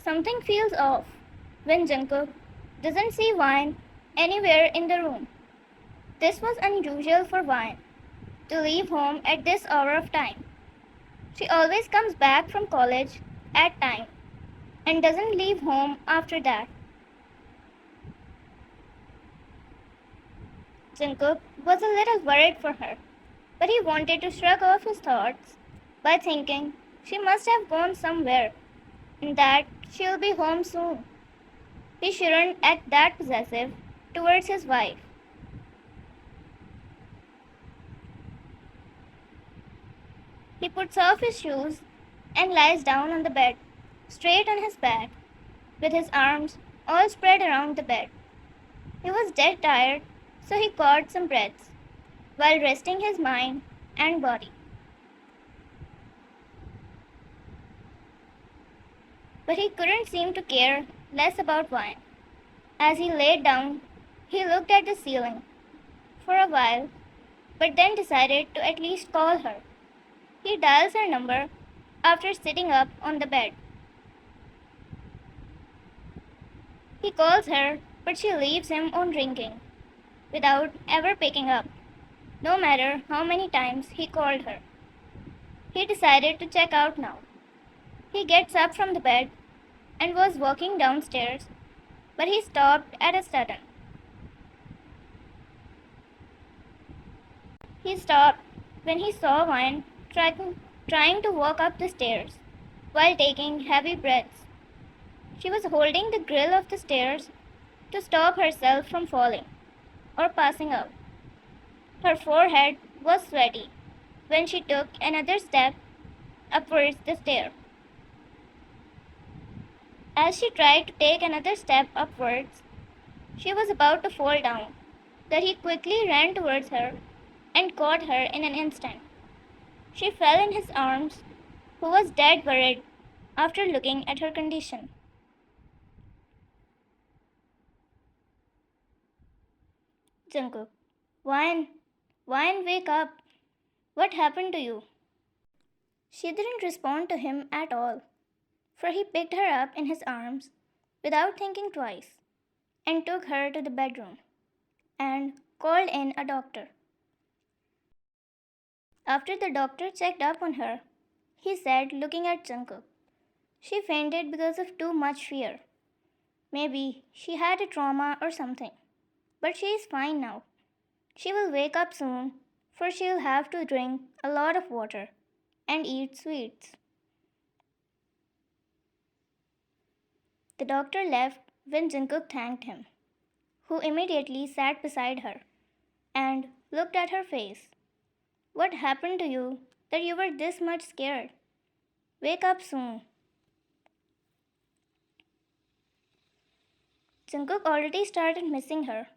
Something feels off when Jungkook doesn't see Wine anywhere in the room. This was unusual for Wine to leave home at this hour of time. She always comes back from college at time and doesn't leave home after that. Jungkook was a little worried for her, but he wanted to shrug off his thoughts by thinking she must have gone somewhere and that she'll be home soon. He shouldn't act that possessive towards his wife. He puts off his shoes and lies down on the bed, straight on his back, with his arms all spread around the bed. He was dead tired, so he caught some breaths while resting his mind and body. But he couldn't seem to care less about Wine. As he laid down, he looked at the ceiling for a while, but then decided to at least call her. He dials her number after sitting up on the bed. He calls her, but she leaves him on ringing without ever picking up, no matter how many times he called her. He decided to check out now. He gets up from the bed and was walking downstairs, but he stopped at a sudden. He stopped when he saw Wine trying to walk up the stairs while taking heavy breaths. She was holding the grill of the stairs to stop herself from falling or passing out. Her forehead was sweaty when she took another step upwards the stair. As she tried to take another step upwards, she was about to fall down, that he quickly ran towards her and caught her in an instant. She fell in his arms, who was dead worried after looking at her condition. Jungkook, Wine, Wine, wake up. What happened to you? She didn't respond to him at all, for he picked her up in his arms without thinking twice and took her to the bedroom and called in a doctor. After the doctor checked up on her, he said, looking at Jungkook, she fainted because of too much fear. Maybe she had a trauma or something, but she is fine now. She will wake up soon, for she'll have to drink a lot of water and eat sweets. The doctor left when Jungkook thanked him, who immediately sat beside her and looked at her face. What happened to you that you were this much scared? Wake up soon. Jungkook already started missing her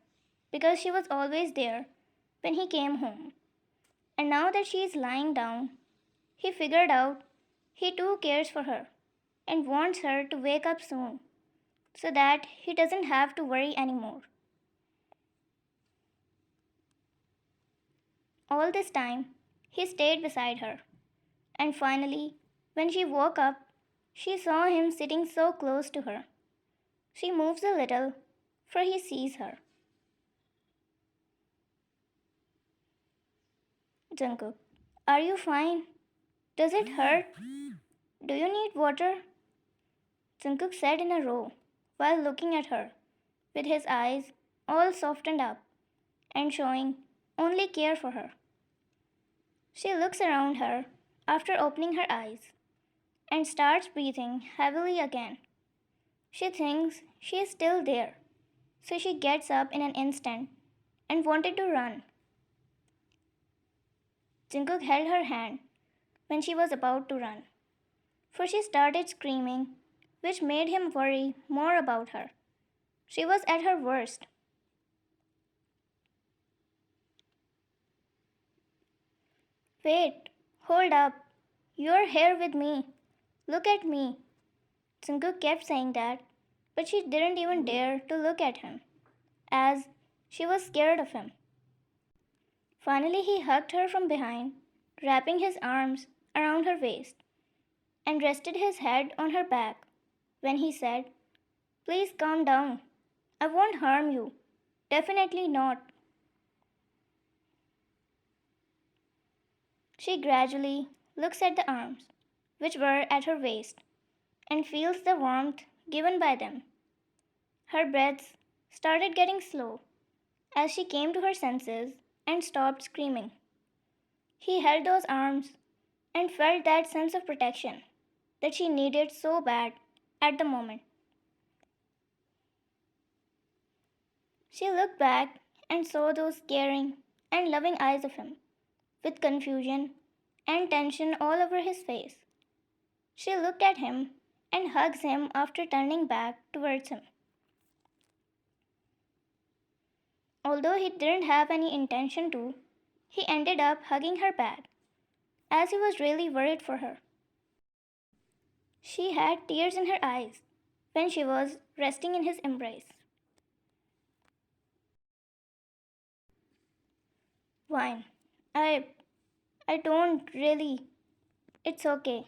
because she was always there when he came home. And now that she is lying down, he figured out he too cares for her and wants her to wake up soon so that he doesn't have to worry anymore. All this time, he stayed beside her, and finally, when she woke up, she saw him sitting so close to her. She moves a little, for he sees her. Jungkook, are you fine? Does it hurt? Do you need water? Jungkook said in a row while looking at her, with his eyes all softened up and showing only care for her. She looks around her after opening her eyes and starts breathing heavily again. She thinks she is still there, so she gets up in an instant and wanted to run. Jungkook held her hand when she was about to run, for she started screaming, which made him worry more about her. She was at her worst. Wait, hold up. You're here with me. Look at me. Jungkook kept saying that, but she didn't even dare to look at him, as she was scared of him. Finally, he hugged her from behind, wrapping his arms around her waist, and rested his head on her back when he said, "Please calm down. I won't harm you. Definitely not." She gradually looks at the arms, which were at her waist, and feels the warmth given by them. Her breaths started getting slow as she came to her senses and stopped screaming. He held those arms and felt that sense of protection that she needed so bad at the moment. She looked back and saw those caring and loving eyes of him, with confusion and tension all over his face. She looked at him and hugs him after turning back towards him. Although he didn't have any intention to, he ended up hugging her back, as he was really worried for her. She had tears in her eyes when she was resting in his embrace. Wine. I I don't really. It's okay.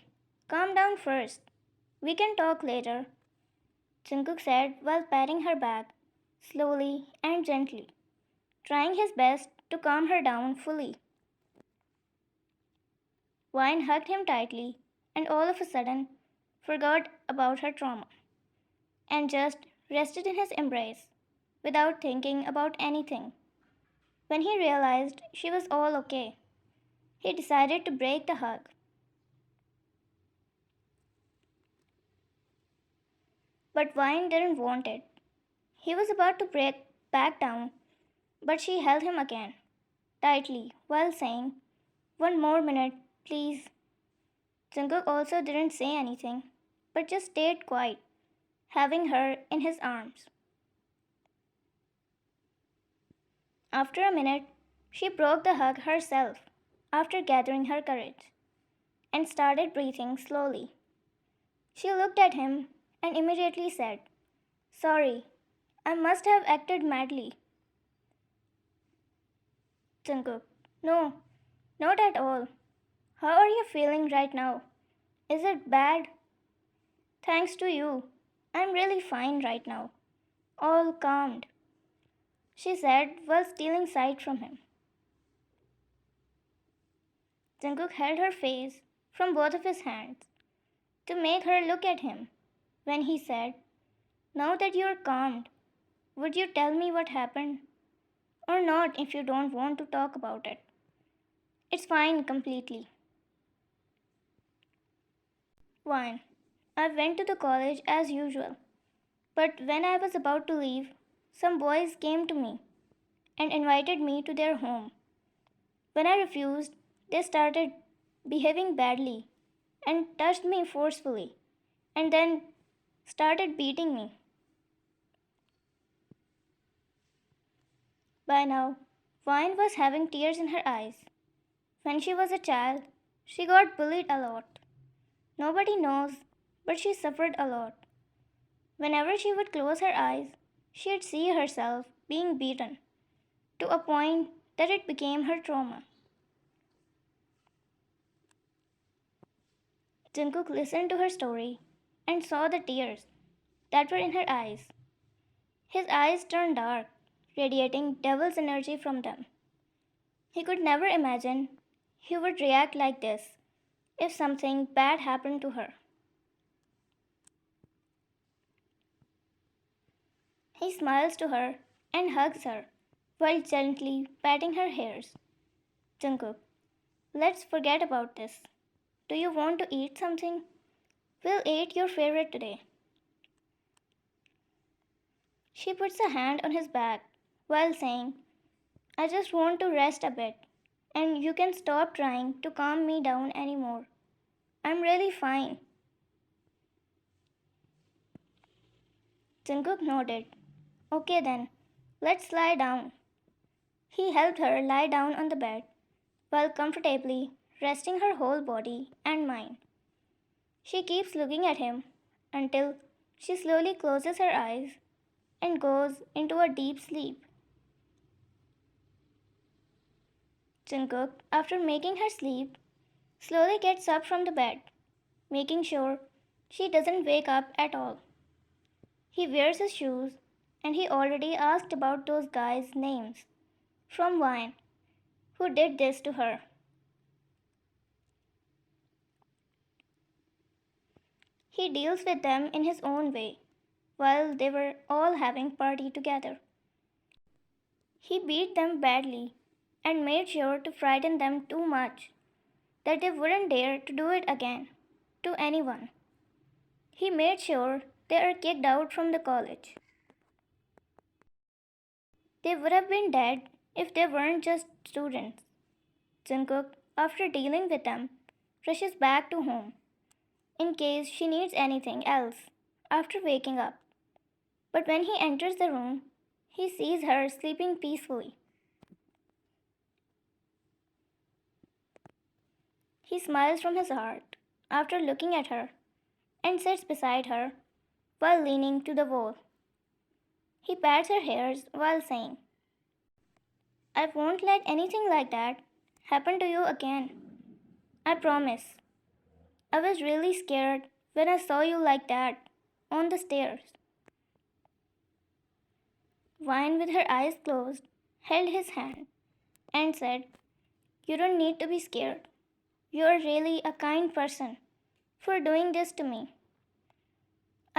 Calm down first. We can talk later, Jungkook said while patting her back, slowly and gently, trying his best to calm her down fully. Wine hugged him tightly and all of a sudden forgot about her trauma and just rested in his embrace without thinking about anything. When he realized she was all okay, he decided to break the hug. But Wine didn't want it. He was about to break back down, but she held him again, tightly, while saying, "One more minute, please." Jungkook also didn't say anything, but just stayed quiet, having her in his arms. After a minute, she broke the hug herself, after gathering her courage, and started breathing slowly. She looked at him and immediately said, "Sorry, I must have acted madly." Jungkook, "No, not at all. How are you feeling right now? Is it bad?" "Thanks to you, I'm really fine right now. All calmed," she said while stealing sight from him. Jungkook held her face from both of his hands to make her look at him when he said, "Now that you're calmed, would you tell me what happened? Or not if you don't want to talk about it. It's fine completely." One. I went to the college as usual, but when I was about to leave, some boys came to me and invited me to their home. When I refused, they started behaving badly and touched me forcefully and then started beating me. By now, Vine was having tears in her eyes. When she was a child, she got bullied a lot. Nobody knows, but she suffered a lot. Whenever she would close her eyes, she'd see herself being beaten to a point that it became her trauma. Jungkook listened to her story and saw the tears that were in her eyes. His eyes turned dark, radiating devil's energy from them. He could never imagine he would react like this if something bad happened to her. He smiles to her and hugs her while gently patting her hairs. "Jungkook, let's forget about this. Do you want to eat something? We'll eat your favorite today." She puts a hand on his back while saying, "I just want to rest a bit, and you can stop trying to calm me down anymore. I'm really fine." Jungkook nodded. "Okay then, let's lie down." He helped her lie down on the bed while comfortably resting her whole body and mind. She keeps looking at him until she slowly closes her eyes and goes into a deep sleep. Jungkook, after making her sleep, slowly gets up from the bed, making sure she doesn't wake up at all. He wears his shoes, and he already asked about those guys' names from Wine who did this to her. He deals with them in his own way while they were all having party together. He beat them badly and made sure to frighten them too much that they wouldn't dare to do it again to anyone. He made sure they are kicked out from the college. They would have been dead if they weren't just students. Jungkook, after dealing with them, rushes back to home in case she needs anything else after waking up. But when he enters the room, he sees her sleeping peacefully. He smiles from his heart after looking at her and sits beside her while leaning to the wall. He pats her hairs while saying, I won't let anything like that happen to you again. I promise. I was really scared when I saw you like that on the stairs. Vine, with her eyes closed, held his hand and said, You don't need to be scared. You are really a kind person for doing this to me.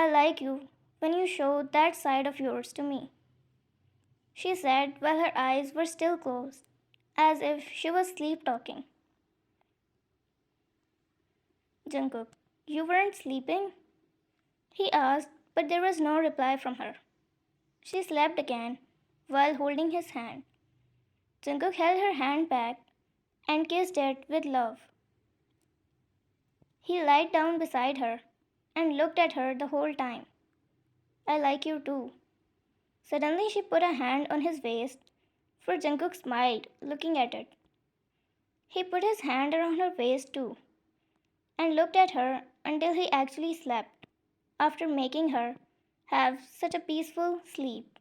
I like you when you show that side of yours to me, she said while her eyes were still closed, as if she was sleep talking. Jungkook, you weren't sleeping? He asked, but there was no reply from her. She slept again while holding his hand. Jungkook held her hand back and kissed it with love. He lied down beside her and looked at her the whole time. I like you too. Suddenly she put a hand on his waist, for Jungkook smiled, looking at it. He put his hand around her waist too, and looked at her until he actually slept, after making her have such a peaceful sleep.